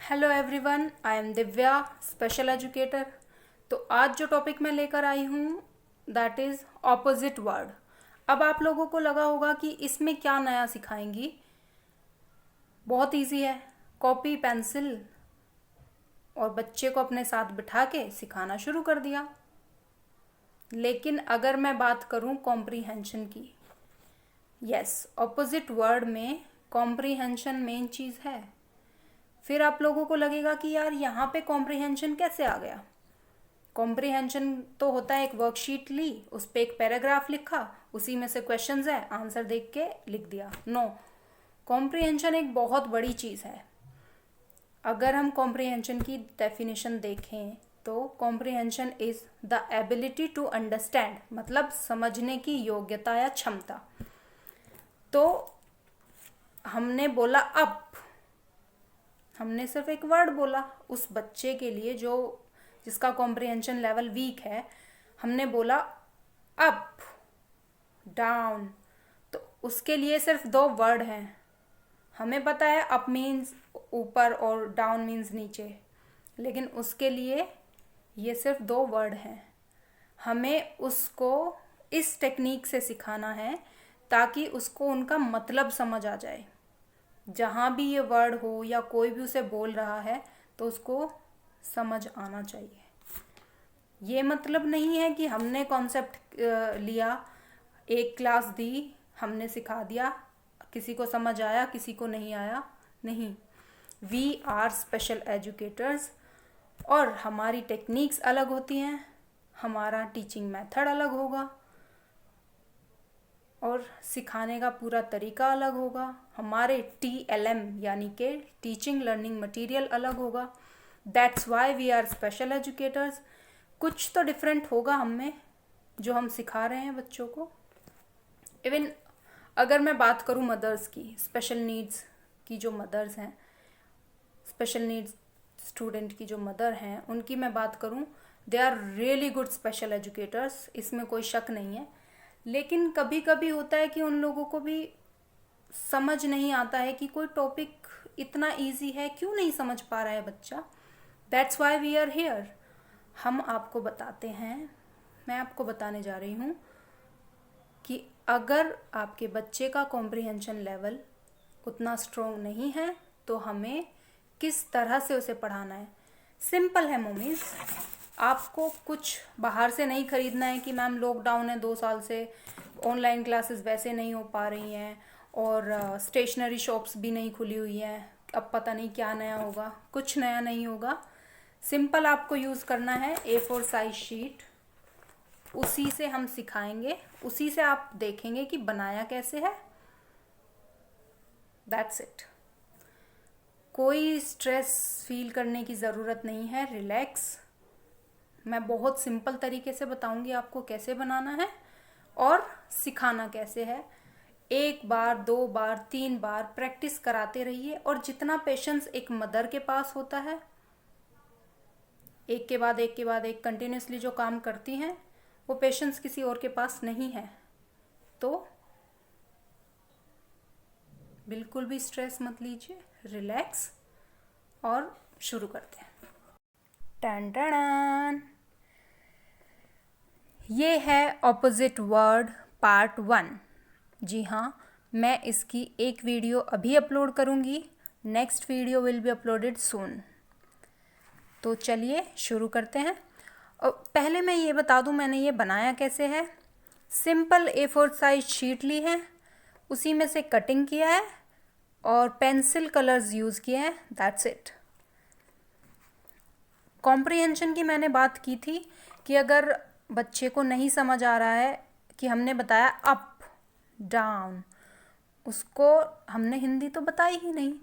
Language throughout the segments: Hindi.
Hello everyone, I am Divya, special educator. तो आज जो टॉपिक मैं लेकर आई हूँ दैट इज़ ऑपोजिट वर्ड। अब आप लोगों को लगा होगा कि इसमें क्या नया सिखाएंगी। बहुत इजी है, कॉपी पेंसिल और बच्चे को अपने साथ बिठा के सिखाना शुरू कर दिया। लेकिन अगर मैं बात करूँ कॉम्प्रीहेंशन की, यस, ऑपोजिट वर्ड में कॉम्प्रीहेंशन मेन चीज़ है। फिर आप लोगों को लगेगा कि यार यहाँ पे कॉम्प्रिहेंशन कैसे आ गया। कॉम्प्रिहेंशन तो होता है एक वर्कशीट ली, उस पर एक पैराग्राफ लिखा, उसी में से क्वेश्चंस है, आंसर देख के लिख दिया। नो, कॉम्प्रिहेंशन एक बहुत बड़ी चीज़ है। अगर हम कॉम्प्रिहेंशन की डेफिनेशन देखें तो comprehension is the ability to understand, मतलब समझने की योग्यता या क्षमता। तो हमने बोला अप, हमने सिर्फ एक वर्ड बोला उस बच्चे के लिए जो जिसका कॉम्प्रिहेंशन लेवल वीक है। हमने बोला अप, डाउन, तो उसके लिए सिर्फ दो वर्ड हैं। हमें पता है अप मीन्स ऊपर और डाउन मीन्स नीचे, लेकिन उसके लिए ये सिर्फ दो वर्ड हैं। हमें उसको इस टेक्निक से सिखाना है ताकि उसको उनका मतलब समझ आ जाए। जहाँ भी ये वर्ड हो या कोई भी उसे बोल रहा है तो उसको समझ आना चाहिए। ये मतलब नहीं है कि हमने कॉन्सेप्ट लिया, एक क्लास दी, हमने सिखा दिया, किसी को समझ आया किसी को नहीं आया। नहीं, वी आर स्पेशल एजुकेटर्स और हमारी टेक्निक्स अलग होती हैं, हमारा टीचिंग मेथड अलग होगा और सिखाने का पूरा तरीका अलग होगा। हमारे TLM यानी कि टीचिंग लर्निंग मटेरियल अलग होगा। That's why we are special educators. कुछ तो डिफरेंट होगा हम में जो हम सिखा रहे हैं बच्चों को। इवन अगर मैं बात करूँ मदर्स की, स्पेशल नीड्स की जो मदर्स हैं, स्पेशल नीड्स स्टूडेंट की जो मदर हैं, उनकी मैं बात करूँ, they are really good special educators, इसमें कोई शक नहीं है। लेकिन कभी कभी होता है कि उन लोगों को भी समझ नहीं आता है कि कोई टॉपिक इतना इजी है, क्यों नहीं समझ पा रहा है बच्चा। That's why we are here. हम आपको बताते हैं, मैं आपको बताने जा रही हूँ कि अगर आपके बच्चे का कॉम्प्रिहेंशन लेवल उतना स्ट्रॉन्ग नहीं है तो हमें किस तरह से उसे पढ़ाना है। सिंपल है मोमीज, आपको कुछ बाहर से नहीं खरीदना है कि मैम लॉकडाउन है 2 साल से, ऑनलाइन क्लासेस वैसे नहीं हो पा रही हैं और स्टेशनरी शॉप्स भी नहीं खुली हुई हैं, अब पता नहीं क्या नया होगा। कुछ नया नहीं होगा। सिंपल आपको यूज़ करना है A4 साइज शीट, उसी से हम सिखाएंगे, उसी से आप देखेंगे कि बनाया कैसे है। That's it. कोई स्ट्रेस फील करने की ज़रूरत नहीं है, रिलैक्स। मैं बहुत सिंपल तरीके से बताऊंगी आपको कैसे बनाना है और सिखाना कैसे है। 1 बार 2 बार 3 बार प्रैक्टिस कराते रहिए और जितना पेशेंस एक मदर के पास होता है, एक के बाद एक के बाद एक कंटिन्यूसली जो काम करती हैं, वो पेशेंस किसी और के पास नहीं है। तो बिल्कुल भी स्ट्रेस मत लीजिए, रिलैक्स और शुरू करते हैं। टन टन, ये है ऑपोजिट वर्ड पार्ट 1। जी हाँ, मैं इसकी एक वीडियो अभी अपलोड करूँगी, next video will be uploaded soon. तो चलिए शुरू करते हैं। और पहले मैं ये बता दूँ मैंने ये बनाया कैसे है। सिंपल A4 साइज शीट ली है, उसी में से कटिंग किया है और पेंसिल कलर्स यूज़ किए हैं, दैट्स इट। कॉम्प्रिहेंशन की मैंने बात की थी कि अगर बच्चे को नहीं समझ आ रहा है कि हमने बताया अप डाउन, उसको हमने हिंदी तो बताई ही नहीं।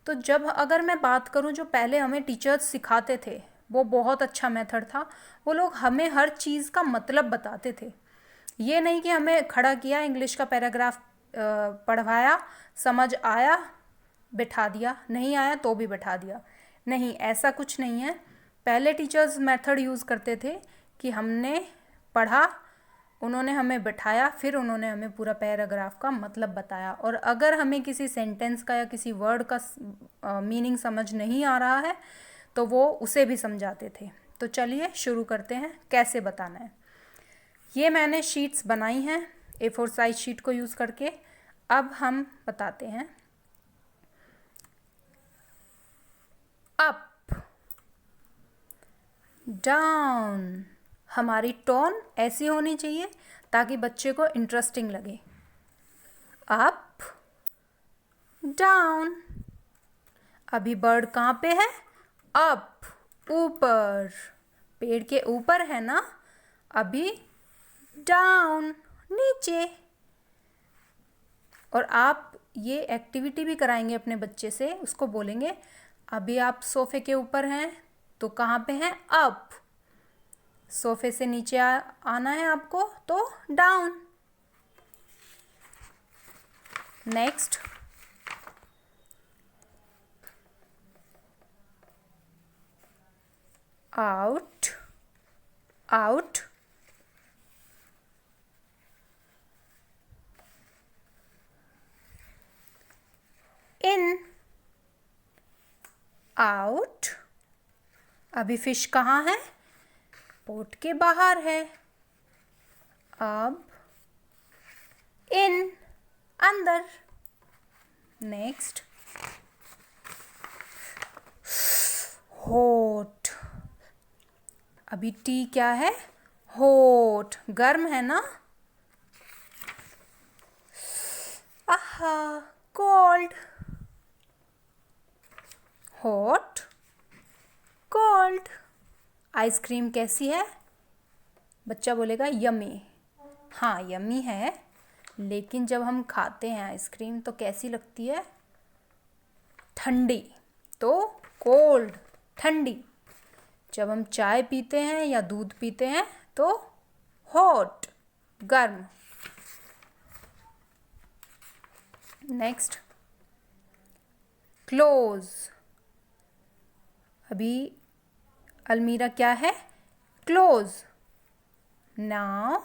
तो जब अगर मैं बात करूं, जो पहले हमें टीचर्स सिखाते थे वो बहुत अच्छा मेथड था। वो लोग हमें हर चीज़ का मतलब बताते थे। ये नहीं कि हमें खड़ा किया, इंग्लिश का पैराग्राफ पढ़वाया, समझ आया बिठा दिया, नहीं आया तो भी बैठा दिया। नहीं, ऐसा कुछ नहीं है। पहले टीचर्स मेथड यूज़ करते थे कि हमने पढ़ा, उन्होंने हमें बिठाया, फिर उन्होंने हमें पूरा पैराग्राफ का मतलब बताया। और अगर हमें किसी सेंटेंस का या किसी वर्ड का मीनिंग समझ नहीं आ रहा है तो वो उसे भी समझाते थे। तो चलिए शुरू करते हैं कैसे बताना है। ये मैंने शीट्स बनाई हैं A4 साइज शीट को यूज़ करके। अब हम बताते हैं। Up, down. हमारी टोन ऐसी होनी चाहिए ताकि बच्चे को इंटरेस्टिंग लगे। Up, down. अभी बर्ड कहाँ पे है? अप, ऊपर, पेड़ के ऊपर है ना। अभी डाउन, नीचे। और आप ये एक्टिविटी भी कराएंगे अपने बच्चे से, उसको बोलेंगे अभी आप सोफे के ऊपर हैं तो कहाँ पे हैं? अप। सोफे से नीचे आना है आपको तो down. Next, out, out. In, out. अभी फिश कहाँ है? पोट के बाहर है। अब इन, अंदर। नेक्स्ट, होट। अभी टी क्या है? होट, गर्म है ना। आहा, कोल्ड। Hot, cold. आइसक्रीम कैसी है? बच्चा बोलेगा यमी। हाँ, यमी है, लेकिन जब हम खाते हैं आइसक्रीम तो कैसी लगती है? ठंडी। तो कोल्ड, ठंडी। जब हम चाय पीते हैं या दूध पीते हैं तो हॉट, गर्म। Next, close. अभी अलमीरा क्या है? Close. Now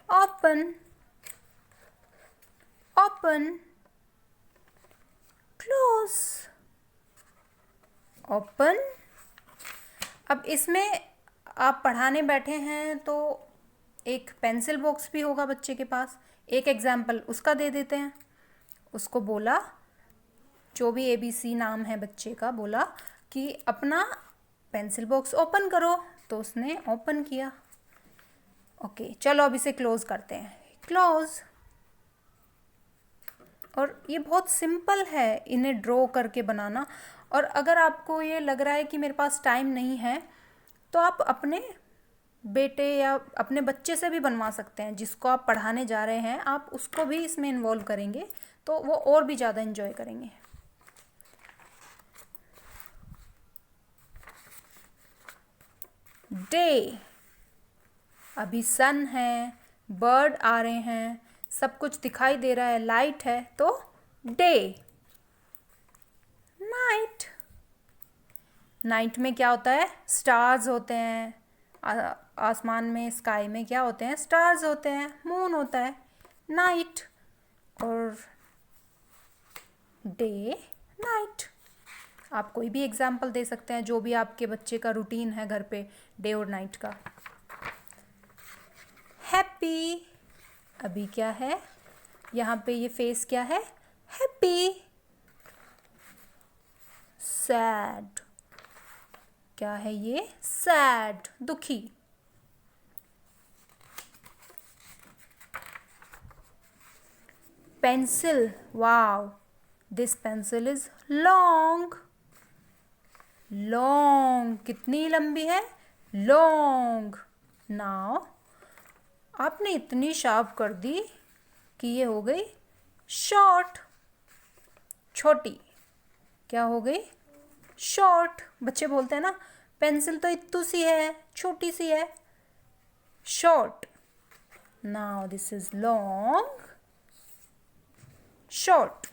open, open, close, open. अब इसमें आप पढ़ाने बैठे हैं तो एक पेंसिल बॉक्स भी होगा बच्चे के पास। एक एग्जाम्पल उसका दे देते हैं। उसको बोला, जो भी ABC नाम है बच्चे का, बोला कि अपना पेंसिल बॉक्स ओपन करो, तो उसने ओपन किया। ओके, चलो अब इसे क्लोज करते हैं। क्लोज। और ये बहुत सिंपल है इन्हें ड्रॉ करके बनाना। और अगर आपको ये लग रहा है कि मेरे पास टाइम नहीं है तो आप अपने बेटे या अपने बच्चे से भी बनवा सकते हैं। जिसको आप पढ़ाने जा रहे हैं आप उसको भी इसमें इन्वॉल्व करेंगे तो वो और भी ज़्यादा इन्जॉय करेंगे। डे। अभी सन है, बर्ड आ रहे हैं, सब कुछ दिखाई दे रहा है, लाइट है, तो डे। नाइट। नाइट में क्या होता है? स्टार्स होते हैं। आसमान में, स्काई में क्या होते हैं? स्टार्स होते हैं, मून होता है। नाइट। और डे, नाइट। आप कोई भी एग्जाम्पल दे सकते हैं जो भी आपके बच्चे का रूटीन है घर पे डे और नाइट का। हैप्पी। अभी क्या है? यहाँ पे ये फेस क्या है? हैप्पी। सैड। क्या है ये? सैड, दुखी। Pencil. Wow, this pencil is long. Long, कितनी लंबी है? लॉन्ग। नाउ आपने इतनी शार्प कर दी कि ये हो गई शॉर्ट, छोटी। क्या हो गई? शॉर्ट। बच्चे बोलते हैं ना पेंसिल तो इतनी सी है, छोटी सी है। Short. Now this is long, short.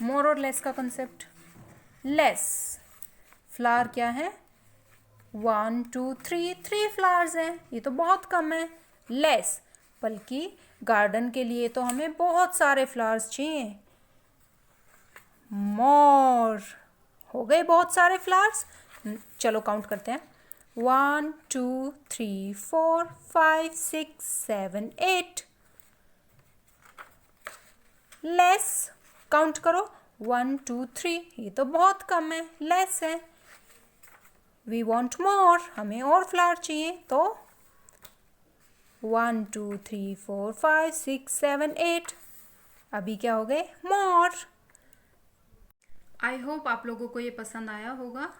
More और लेस का कंसेप्ट। लेस, फ्लावर क्या है, 1 2 3, 3 फ्लावर्स हैं, ये तो बहुत कम है। लेस, बल्कि गार्डन के लिए तो हमें बहुत सारे फ्लावर्स चाहिए। मोर, हो गए बहुत सारे फ्लावर्स। चलो काउंट करते हैं, 1 2 3 4 5 6 7 8। लेस, काउंट करो, 1 2 3, ये तो बहुत कम है, लेस है। वी वॉन्ट मोर, हमें और फ्लावर चाहिए, तो 1 2 3 4 5 6 7 8। अभी क्या हो गए, मोर। आई होप आप लोगों को ये पसंद आया होगा,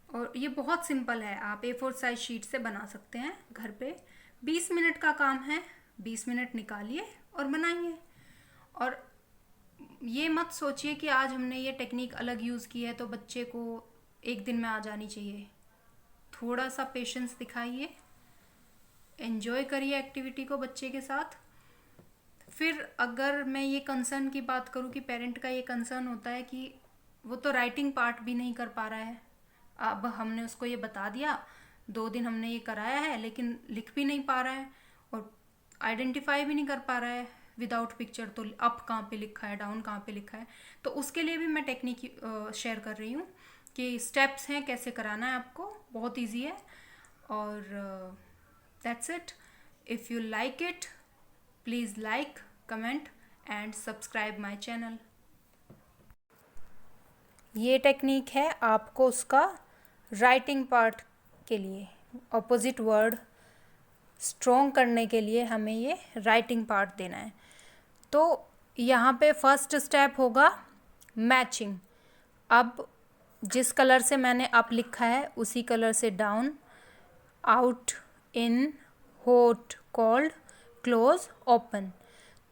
और ये बहुत सिंपल है, आप A4 साइज शीट से बना सकते हैं घर पे। 20 मिनट का काम है, 20 मिनट निकालिए और बनाइए। और ये मत सोचिए कि आज हमने ये टेक्निक अलग यूज़ की है तो बच्चे को एक दिन में आ जानी चाहिए। थोड़ा सा पेशेंस दिखाइए, एंजॉय करिए एक्टिविटी को बच्चे के साथ। फिर अगर मैं ये कंसर्न की बात करूँ कि पेरेंट का ये कंसर्न होता है कि वो तो राइटिंग पार्ट भी नहीं कर पा रहा है, अब हमने उसको ये बता दिया, 2 दिन हमने ये कराया है, लेकिन लिख भी नहीं पा रहा है और आइडेंटिफाई भी नहीं कर पा रहा है विदाउट पिक्चर, तो अप कहाँ पे लिखा है, डाउन कहाँ पे लिखा है। तो उसके लिए भी मैं टेक्निक शेयर कर रही हूँ कि स्टेप्स हैं कैसे कराना है आपको, बहुत ईजी है। और that's it. If you like it, please like, comment and subscribe my channel. ये टेक्निक है आपको उसका राइटिंग पार्ट के लिए, ऑपोजिट वर्ड स्ट्रॉन्ग करने के लिए हमें ये राइटिंग पार्ट देना है। तो यहाँ पे फर्स्ट स्टेप होगा मैचिंग। अब जिस कलर से मैंने अप लिखा है उसी कलर से डाउन, आउट, इन, हॉट, कोल्ड, क्लोज, ओपन।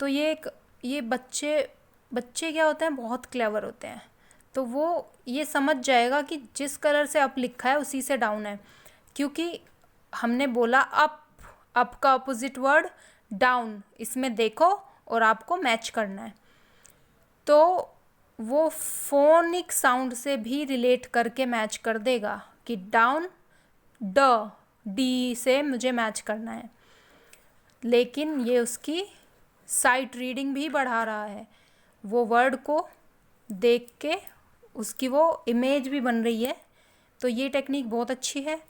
तो ये बच्चे क्या होते हैं, बहुत क्लेवर होते हैं, तो वो ये समझ जाएगा कि जिस कलर से अप लिखा है उसी से डाउन है, क्योंकि हमने बोला अप का अपोजिट वर्ड डाउन, इसमें देखो और आपको मैच करना है। तो वो फोनिक साउंड से भी रिलेट करके मैच कर देगा कि डाउन डी से मुझे मैच करना है, लेकिन ये उसकी साइट रीडिंग भी बढ़ा रहा है, वो वर्ड को देख के उसकी वो इमेज भी बन रही है। तो ये टेक्निक बहुत अच्छी है।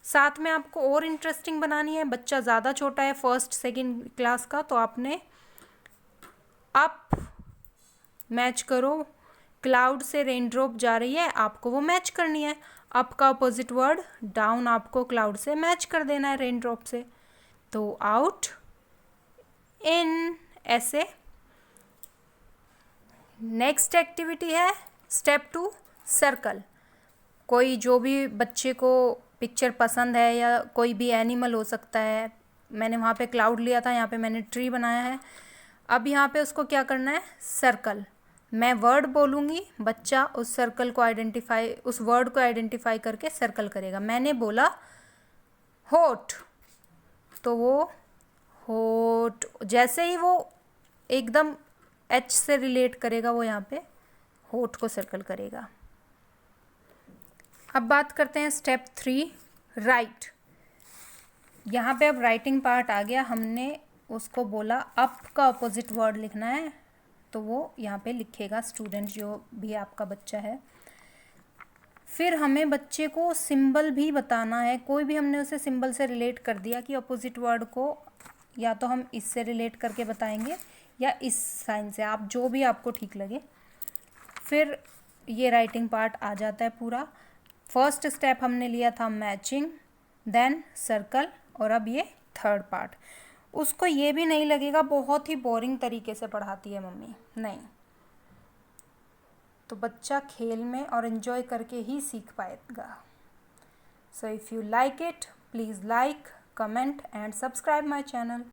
साथ में आपको और इंटरेस्टिंग बनानी है, बच्चा ज़्यादा छोटा है, 1st 2nd क्लास का, तो आपने अप मैच करो, क्लाउड से रेन ड्रॉप जा रही है, आपको वो मैच करनी है। अप का अपोजिट वर्ड डाउन, आपको क्लाउड से मैच कर देना है, रेन ड्रॉप से। तो आउट, इन, ऐसे। नेक्स्ट एक्टिविटी है स्टेप 2, सर्कल। कोई जो भी बच्चे को पिक्चर पसंद है या कोई भी एनिमल हो सकता है, मैंने वहाँ पे क्लाउड लिया था, यहाँ पे मैंने ट्री बनाया है। अब यहाँ पे उसको क्या करना है, सर्कल। मैं वर्ड बोलूँगी, बच्चा उस सर्कल को उस वर्ड को आइडेंटिफाई करके सर्कल करेगा। मैंने बोला होट, तो वो होट, जैसे ही वो एकदम एच से रिलेट करेगा, वो यहाँ पे होट को सर्कल करेगा। अब बात करते हैं स्टेप 3, राइट। यहाँ पे अब राइटिंग पार्ट आ गया, हमने उसको बोला अप का अपोजिट वर्ड लिखना है, तो वो यहाँ पे लिखेगा स्टूडेंट, जो भी आपका बच्चा है। फिर हमें बच्चे को सिंबल भी बताना है, कोई भी हमने उसे सिंबल से रिलेट कर दिया कि अपोजिट वर्ड को या तो हम इससे रिलेट करके बताएंगे या इस साइन से, आप जो भी आपको ठीक लगे। फिर ये राइटिंग पार्ट आ जाता है पूरा। फर्स्ट स्टेप हमने लिया था मैचिंग, देन सर्कल, और अब ये थर्ड पार्ट। उसको ये भी नहीं लगेगा बहुत ही बोरिंग तरीके से पढ़ाती है मम्मी, नहीं। तो बच्चा खेल में और एंजॉय करके ही सीख पाएगा। So if you like it, please like, comment and subscribe my channel.